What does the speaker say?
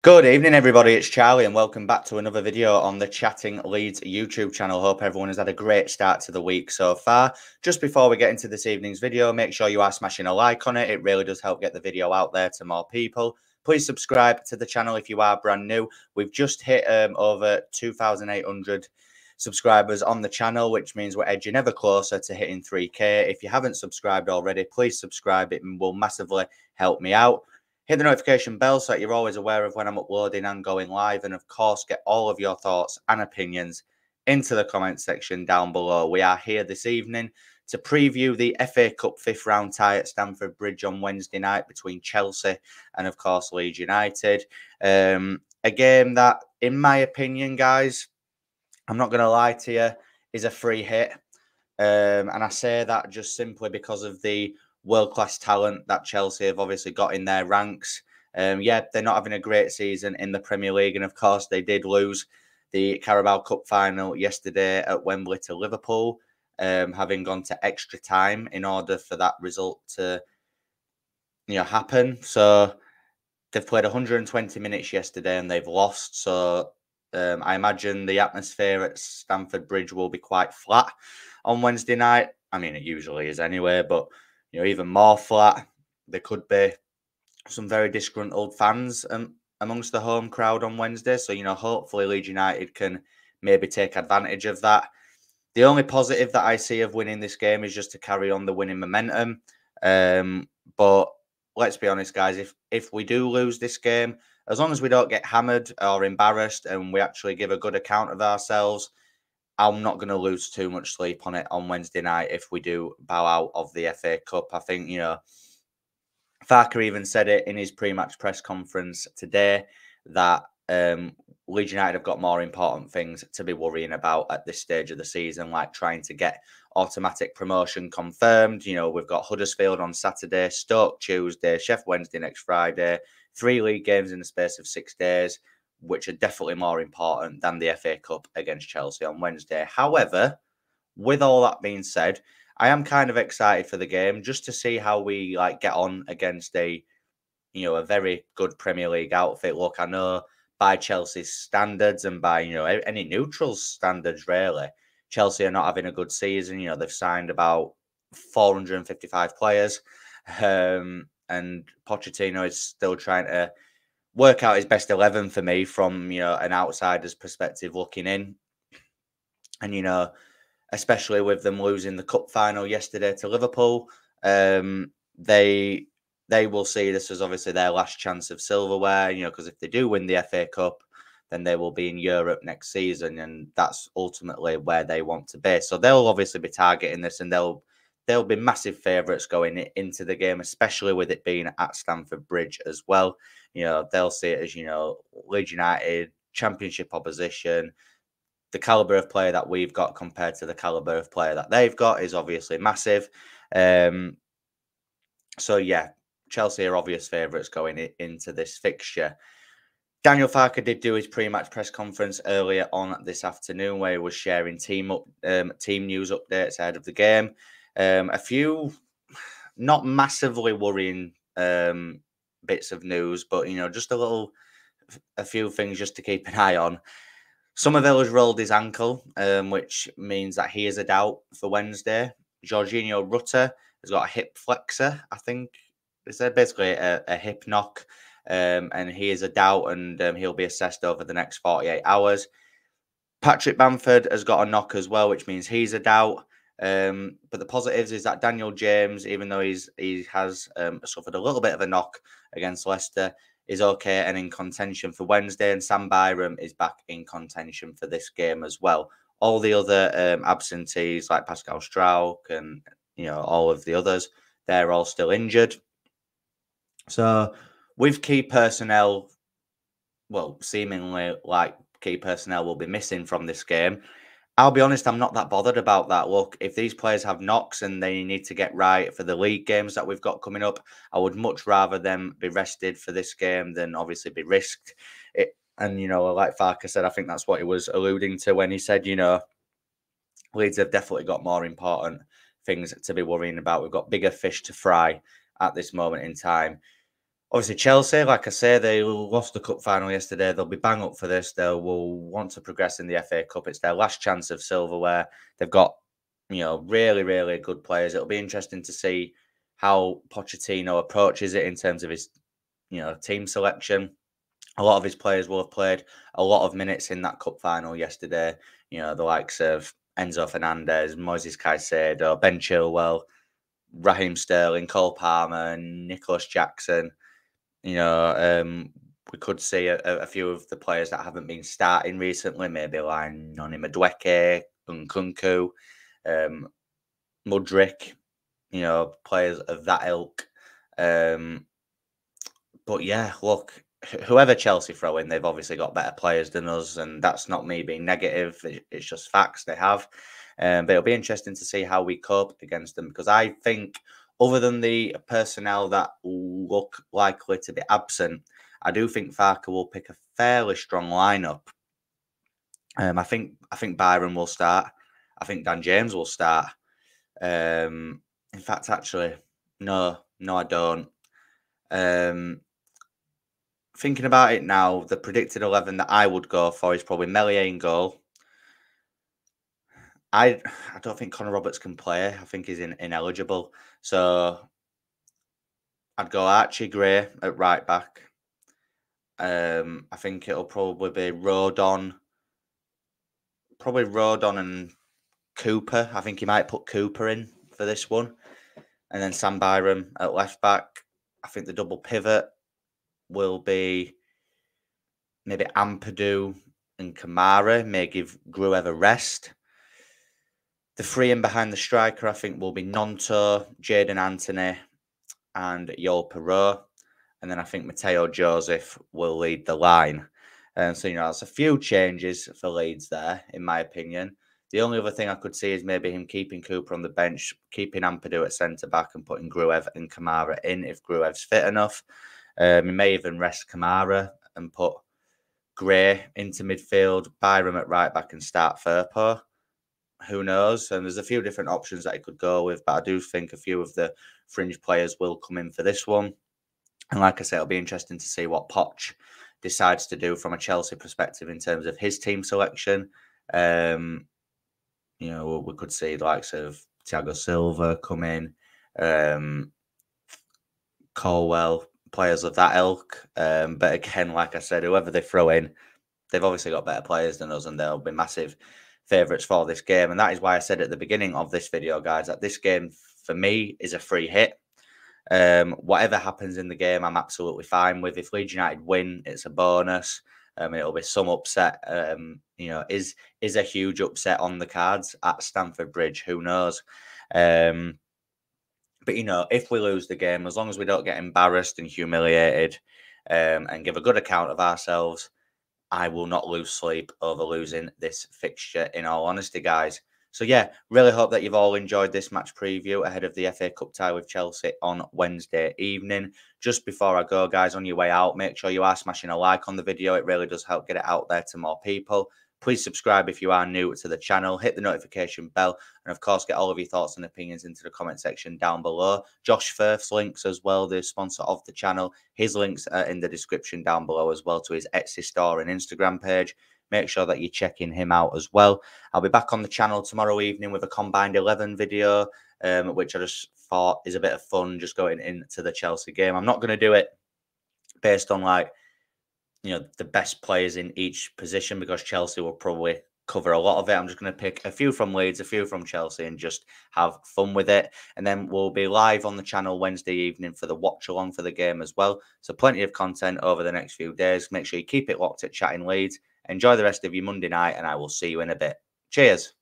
Good evening, everybody. It's Charlie, and welcome back to another video on the Chatting Leeds YouTube channel. Hope everyone has had a great start to the week so far. Just before we get into this evening's video, make sure you are smashing a like on it. It really does help get the video out there to more people. Please subscribe to the channel if you are brand new. We've just hit over 2,800 subscribers on the channel, which means we're edging ever closer to hitting 3K. If you haven't subscribed already, please subscribe. It will massively help me out. Hit the notification bell so that you're always aware of when I'm uploading and going live. And of course, get all of your thoughts and opinions into the comment section down below. We are here this evening to preview the FA Cup 5th round tie at Stamford Bridge on Wednesday night between Chelsea and, of course, Leeds United. A game that, in my opinion, guys, I'm not going to lie to you, is a free hit. And I say that just simply because of the world-class talent that Chelsea have obviously got in their ranks. Yeah, they're not having a great season in the Premier League. And, of course, they did lose the Carabao Cup final yesterday at Wembley to Liverpool, having gone to extra time in order for that result to happen. So they've played 120 minutes yesterday and they've lost. So I imagine the atmosphere at Stamford Bridge will be quite flat on Wednesday night. I mean, it usually is anyway, but even more flat. There could be some very disgruntled fans amongst the home crowd on Wednesday. So, hopefully Leeds United can maybe take advantage of that. The only positive that I see of winning this game is just to carry on the winning momentum. But let's be honest, guys, if we do lose this game, as long as we don't get hammered or embarrassed and we actually give a good account of ourselves, I'm not going to lose too much sleep on it on Wednesday night if we do bow out of the FA Cup. I think, Farker even said it in his pre-match press conference today that Leeds United have got more important things to be worrying about at this stage of the season, like trying to get automatic promotion confirmed. We've got Huddersfield on Saturday, Stoke Tuesday, Sheffield Wednesday next Friday, 3 league games in the space of 6 days, which are definitely more important than the FA Cup against Chelsea on Wednesday. However, with all that being said, I am kind of excited for the game just to see how we get on against a very good Premier League outfit. Look, I know by Chelsea's standards and by any neutral standards really, Chelsea are not having a good season. They've signed about 455 players, and Pochettino is still trying to work out his best 11 for me from an outsider's perspective looking in. And especially with them losing the cup final yesterday to Liverpool, they will see this as obviously their last chance of silverware, because if they do win the FA Cup, then they will be in Europe next season, and that's ultimately where they want to be. So they'll obviously be targeting this, and they'll be massive favourites going into the game, especially with it being at Stamford Bridge as well. They'll see it as, Leeds United, championship opposition. The calibre of player that we've got compared to the calibre of player that they've got is obviously massive. So, yeah, Chelsea are obvious favourites going into this fixture. Daniel Farker did do his pre-match press conference earlier on this afternoon where he was sharing team news updates ahead of the game. A few not massively worrying bits of news, but, just a few things just to keep an eye on. Somerville has rolled his ankle, which means that he is a doubt for Wednesday. Jorginho Rutter has got a hip flexor, I think. It's basically a hip knock, and he is a doubt, and he'll be assessed over the next 48 hours. Patrick Bamford has got a knock as well, which means he's a doubt. But the positives is that Daniel James, even though he has suffered a little bit of a knock against Leicester, is okay and in contention for Wednesday, and Sam Byram is back in contention for this game as well. All the other absentees like Pascal Strauch and all of the others, they're all still injured. So with key personnel, well, seemingly like key personnel will be missing from this game, I'll be honest, I'm not that bothered about that. Look, if these players have knocks and they need to get right for the league games that we've got coming up, I would much rather them be rested for this game than obviously be risked. And, like Farker said, I think that's what he was alluding to when he said, Leeds have definitely got more important things to be worrying about. We've got bigger fish to fry at this moment in time. Obviously, Chelsea, like I say, they lost the cup final yesterday. They'll be bang up for this. They will want to progress in the FA Cup. It's their last chance of silverware. They've got, really, really good players. It'll be interesting to see how Pochettino approaches it in terms of his, team selection. A lot of his players will have played a lot of minutes in that cup final yesterday. The likes of Enzo Fernandez, Moises Caicedo, Ben Chilwell, Raheem Sterling, Cole Palmer, and Nicholas Jackson. We could see a few of the players that haven't been starting recently, maybe like Noni Madueke, Nkunku, Mudryk, players of that ilk. But yeah, look, whoever Chelsea throw in, they've obviously got better players than us, and that's not me being negative. It's just facts they have. But it'll be interesting to see how we cope against them, because I think, other than the personnel that look likely to be absent, I do think Farke will pick a fairly strong lineup. I think Byron will start. I think Dan James will start. In fact, actually, no, I don't. Thinking about it now, the predicted 11 that I would go for is probably Meslier in goal. I don't think Connor Roberts can play. I think he's ineligible. So I'd go Archie Gray at right back. I think it'll probably be Rodon and Cooper. I think he might put Cooper in for this one. And then Sam Byram at left back. I think the double pivot will be maybe Ampadu and Kamara. May give Gruev a rest. The three in behind the striker, I think, will be Nonto, Jadon Anthony, and Yol Perot. And then I think Mateo Joseph will lead the line. So, that's a few changes for Leeds there, in my opinion. The only other thing I could see is maybe him keeping Cooper on the bench, keeping Ampadu at centre-back, and putting Gruev and Kamara in if Gruev's fit enough. He may even rest Kamara and put Gray into midfield, Byram at right-back, and start Firpo. Who knows? And there's a few different options that he could go with, but I do think a few of the fringe players will come in for this one. And like I said, it'll be interesting to see what Poch decides to do from a Chelsea perspective in terms of his team selection. We could see the likes of Thiago Silva come in, Colwell, players of that ilk. But again, like I said, whoever they throw in, they've obviously got better players than us, and they'll be massive favourites for this game. And that is why I said at the beginning of this video, guys, that this game for me is a free hit. Whatever happens in the game, I'm absolutely fine with. If Leeds United win, it's a bonus. It'll be some upset. Is a huge upset on the cards at Stamford Bridge? Who knows? But if we lose the game, as long as we don't get embarrassed and humiliated, and give a good account of ourselves, I will not lose sleep over losing this fixture, in all honesty, guys. So, yeah, really hope that you've all enjoyed this match preview ahead of the FA Cup tie with Chelsea on Wednesday evening. Just before I go, guys, on your way out, make sure you are smashing a like on the video. It really does help get it out there to more people. Please subscribe if you are new to the channel. Hit the notification bell. And, of course, get all of your thoughts and opinions into the comment section down below. Josh Firth's links as well, the sponsor of the channel. His links are in the description down below as well to his Etsy store and Instagram page. Make sure that you're checking him out as well. I'll be back on the channel tomorrow evening with a combined 11 video, which I just thought is a bit of fun, just going into the Chelsea game. I'm not going to do it based on the best players in each position, because Chelsea will probably cover a lot of it. I'm just going to pick a few from Leeds, a few from Chelsea, and just have fun with it. And then we'll be live on the channel Wednesday evening for the watch along for the game as well. So plenty of content over the next few days. Make sure you keep it locked at Chatting Leeds. Enjoy the rest of your Monday night, and I will see you in a bit. Cheers.